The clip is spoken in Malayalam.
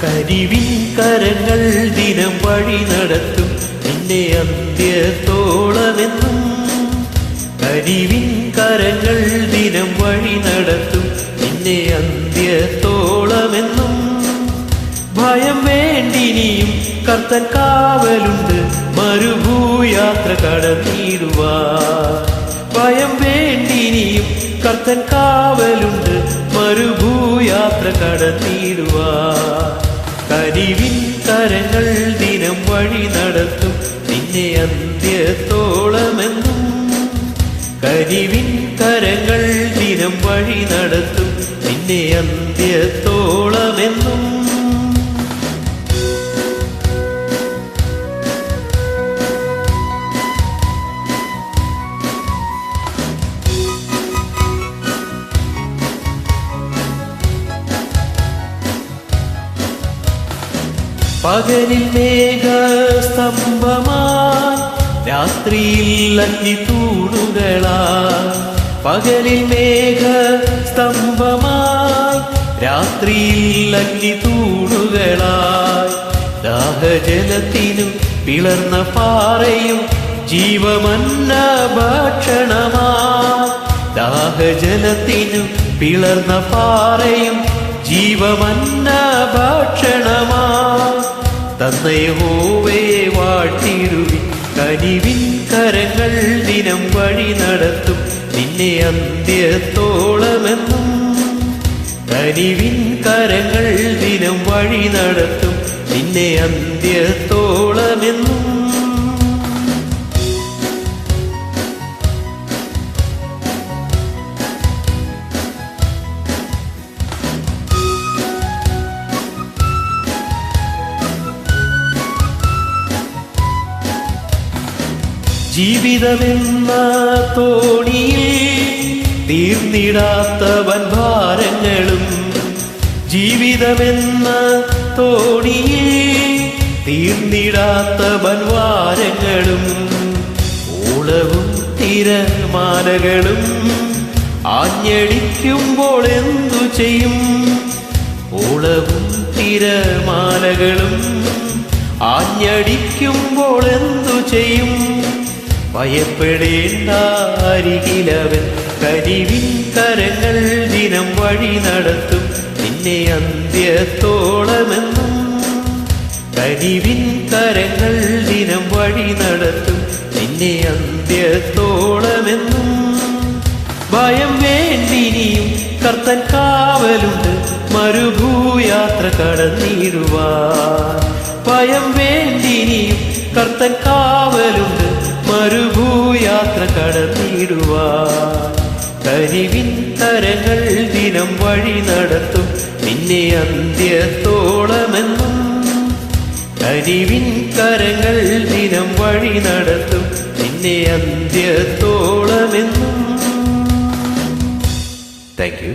കരിവിൻ കരങ്ങൾ ദിനം വഴി നടത്തും നിന്നെ അന്ത്യത്തോളമെന്നും. കരിവിൻ കരങ്ങൾ ദിനം വഴി നടത്തും നിന്നെ അന്ത്യത്തോളമെന്നും. ഭയം വേണ്ടിനിയും കർത്തൻ കാവലുണ്ട് മരുഭൂയാത്ര കടന്നിടുവാൻ. ഭയം വേണ്ടിനിയും കർത്തൻ കാവലുണ്ട് മരുഭൂയാത്ര കടന്നിടുവാൻ. കരിവിൻ കരങ്ങൾ ദിനം വഴി നടത്തും നിന്നെ അന്ത്യത്തോളമെന്നും. കരിവിൻ കരങ്ങൾ ദിനം വഴി നടത്തും നിന്നെ അന്ത്യത്തോളമെന്നും. പകലിൽ മേഘസ്തംഭമായി രാത്രിയിൽ അഗ്നിത്തൂണുകളായി. പകലിൽ മേഘസ്തംഭമായി രാത്രിയിൽ അഗ്നിത്തൂണുകളായി. ദാഹജലത്തിനും പിളർന്ന പാറയും ജീവമന്ന ഭക്ഷണമായി. ദാഹജലത്തിനും പിളർന്ന പാറയും ജീവമന്ന ഭക്ഷണമായി. തന്ന യഹോവയെ വാഴ്ത്തിടുവിൻ. കരിവിൻ കരങ്ങൾ ദിനം വഴി നടത്തും നിന്നെ അന്ത്യത്തോളമെന്നും. കരിവിൻ കരങ്ങൾ ദിനം വഴി നടത്തും നിന്നെ അന്ത്യത്തോളമെന്നും. ജീവിതമെന്ന തോണിയിൽ തീർന്നിടാത്ത വൻഭാരങ്ങളും. ജീവിതമെന്ന തോണിയിൽ തീർന്നിടാത്ത വൻഭാരങ്ങളും. ഓളവും തിരമാലകളും ആഞ്ഞടിക്കുമ്പോൾ എന്തു ചെയ്യും? ഓളവും തിരമാലകളും ആഞ്ഞടിക്കുമ്പോൾ എന്തു ചെയ്യും? ഭയപ്പെടേണ്ട അരികിലവൻ. കരിവിൻ കരങ്ങൾ ദിനം വഴി നടത്തും നിന്നെ അന്ത്യത്തോളമെന്നും. കരിവിൻ കരങ്ങൾ ദിനം വഴി നടത്തും നിന്നെ അന്ത്യത്തോളമെന്നും. ഭയം വേണ്ടിനിയും കർത്തൻ കാവലുണ്ട് മരുഭൂയാത്ര കടന്നിടുവാൻ. ഭയം വേണ്ടിനിയും കർത്തൻ കാവലുണ്ട് മരുഭൂയാത്ര കടന്നിടുവാൻ. കരിവിൻ കരങ്ങൾ ദിനം വഴി നടത്തും നിന്നെ അന്ത്യത്തോളമെന്നും. കരിവിൻ കരങ്ങൾ ദിനം വഴി നടത്തും നിന്നെ അന്ത്യത്തോളമെന്നും. Thank you.